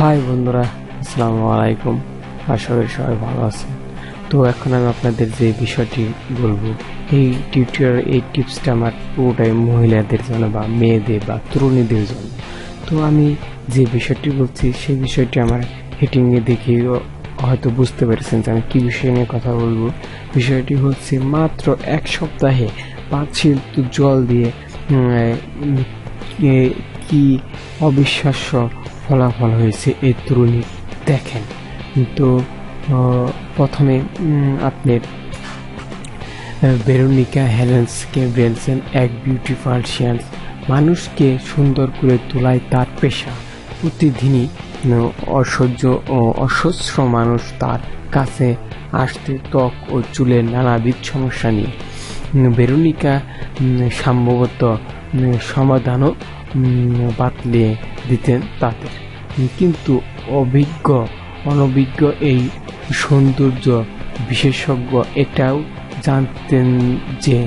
High বন্ধুরা, আসসালামু আলাইকুম। আশা করি সবাই ভালো আছেন। তো এখন আমি আপনাদের যে বিষয়টি বলবো, এই এই টিপসটা আমার পুরোটাই মহিলাদের জন্য বা মেয়েদের বা তরুণীদের জন্য। তো আমি যে বিষয়টি বলছি সেই বিষয়টি আমার হেটিংয়ে দেখে হয়তো বুঝতে পেরেছেন যে আমি কী বিষয় নিয়ে কথা বলবো। বিষয়টি হচ্ছে মাত্র এক সপ্তাহে 5 লিটার জল দিয়ে কি অবিশ্বাস্য ফলাফল হয়েছে এই তরুণী দেখেন। তো প্রথমে আপনার ভেরোনিকা হেলেন্সকে বলছেন এক বিউটি পার্সিয়ান মানুষকে সুন্দর করে তোলাই তার পেশা। প্রতিদিনই অসহস্র মানুষ তার কাছে আসতে ত্বক ও চুলের নানাবিধ সমস্যা নিয়ে। ভেরোনিকা সম্ভবত সমাধানও বাতলে দিতেন তাদের, কিন্তু অনভিজ্ঞ এই সৌন্দর্য বিশেষজ্ঞ এটাও জানতেন যে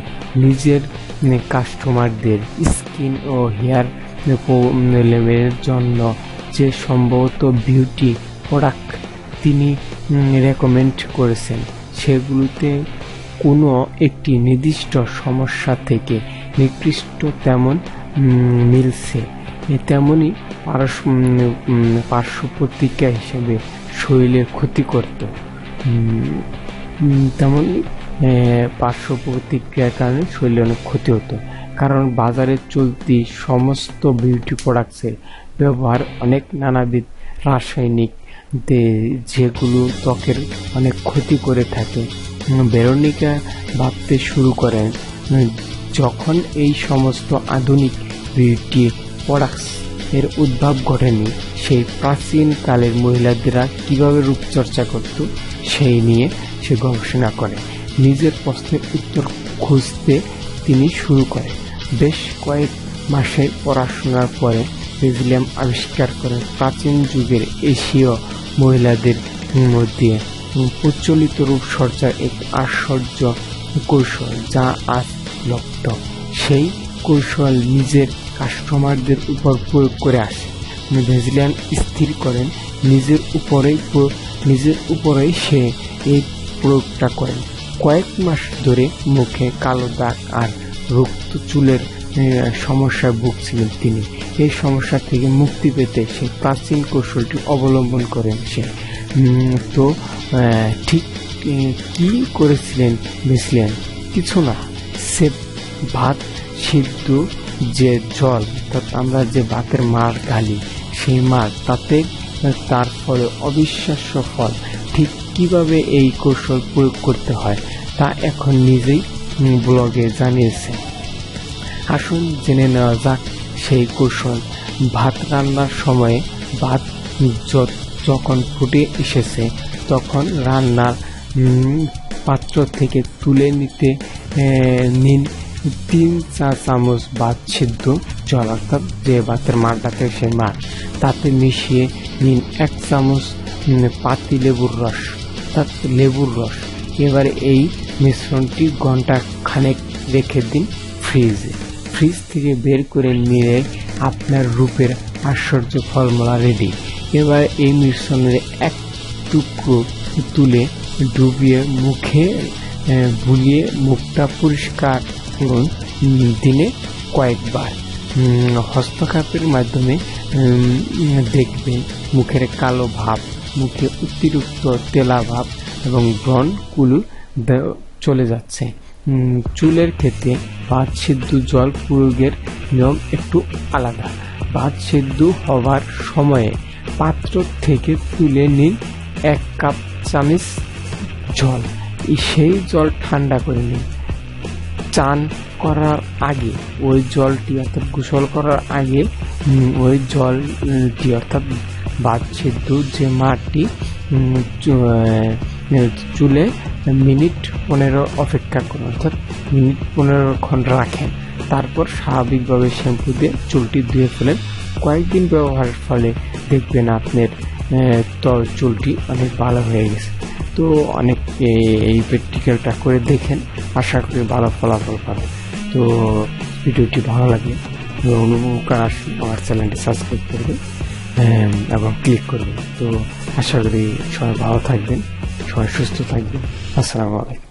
নিজের কাস্টমারদের স্কিন ও হেয়ার প্রবলেমের জন্য যে সম্ভবত বিউটি প্রোডাক্ট তিনি রেকমেন্ড করেছেন সেগুলোতে কোনো একটি নির্দিষ্ট সমস্যা থেকে নিকৃষ্ট তেমন মিলছে, তেমনই পার্শ্ব প্রতিক্রিয়া হিসেবে শরীরের ক্ষতি করত। তেমনই পার্শ্ব প্রতিক্রিয়ার কারণে শরীরে অনেক ক্ষতি হতো, কারণ বাজারে চলতি সমস্ত বিউটি প্রোডাক্টসের ব্যবহার অনেক নানাবিধ রাসায়নিক যেগুলো ত্বকের অনেক ক্ষতি করে থাকে। ভেরোনিকা ভাবতে শুরু করেন, যখন এই সমস্ত আধুনিক বিউটি প্রোডাক্টস এর উদ্ভব ঘটেনি, সেই প্রাচীন কালের মহিলাদেরা কিভাবে রূপচর্চা করত সেই নিয়ে সে গবেষণা করে। নিজের প্রশ্নের উত্তর খুঁজতে তিনি শুরু করেন। বেশ কয়েক মাসের পড়াশোনার পরে বেজিলিয়াম আবিষ্কার করেন প্রাচীন যুগের এশীয় মহিলাদের মধ্যে প্রচলিত রূপসজ্জার এক আশ্চর্য কৌশল যা আজ লুপ্ত। সেই কৌশল নিজের কাস্টমারদের উপর প্রয়োগ করে আসে। বেজিলিয়ান স্থির করেন নিজের উপরেই সে এই প্রয়োগটা করেন। কয়েক মাস ধরে মুখে কালো দাগ আর রক্ত চুলের সমস্যায় ভুগছিলেন তিনি। এই সমস্যা থেকে মুক্তি পেতে সে প্রাচীন কৌশলটি অবলম্বন করেন। সে তো ঠিক কি করেছিলেন বেজিলিয়ান? কিছু না, সে ভাত সিদ্ধ যে জল, অর্থাৎ আমরা যে ভাতের মার ঢালি সেই মার, তাতে তার ফলে অবিশ্বাস্য ফল। ঠিক কিভাবে এই কৌশল প্রয়োগ করতে হয় তা এখন নিজেই ব্লগে জানিয়েছে। আসুন জেনে নেওয়া যাক সেই কৌশল। ভাত রান্নার সময়ে ভাত যখন ফুটে এসেছে তখন রান্নার পাত্র থেকে তুলে নিন 3 চা চামচ ভাত সিদ্ধ জল, অর্থাৎ যে ভাতের মারটাতে সে মার, তাতে মিশিয়ে নিন 1 চামচ পাতি লেবুর রস, অর্থাৎ লেবুর রস। এবারে এই মিশ্রণটি ঘন্টা খানেক রেখে দিন ফ্রিজ থেকে বের করে নিয়ে আপনার রূপের আশ্চর্য ফর্মুলা রেডি। এবার এই মিশ্রণের এক টুকরো তুলে ডুবিয়ে মুখে বুলিয়ে মুখটা পরিষ্কার করুন দিনে কয়েকবার। হস্তক্ষেপের মাধ্যমে দেখবেন মুখের কালো ভাব, মুখে অতিরিক্ত তেলা ভাব এবং ব্রণগুলো চলে যাচ্ছে। চুলের ক্ষেত্রে ভাত সিদ্ধ জল প্রয়োগের নিয়ম একটু আলাদা। ভাত সিদ্ধ হবার সময়ে পাত্র থেকে তুলে নিন 1 কাপ চামচ জল, সেই জল ঠান্ডা করে নিন। চান করার আগে ওই জলটি, অর্থাৎ গোসল করার আগে ওই জলটি, অর্থাৎ ভাত সিদ্ধ যে মাটি চুলে মিনিট 15 অপেক্ষা করুন, অর্থাৎ মিনিট 15 রাখেন। তারপর স্বাভাবিকভাবে শ্যাম্পু দিয়ে চুলটি ধুয়ে ফেলেন। কয়েকদিন ব্যবহারের ফলে দেখবেন আপনার চুলটি অনেক ভালো হয়ে গেছে। তো অনেক এই প্র্যাকটিক্যালটা করে দেখেন, আশা করি ভালো ফলাফল পাবেন। তো ভিডিওটি ভালো লাগে অনুভব করার আমার চ্যানেলটি সাবস্ক্রাইব করবেন। এবং ক্লিক করবেন। তো আশা করি সবাই ভালো থাকবেন, সবাই সুস্থ থাকবেন। আসসালামু আলাইকুম।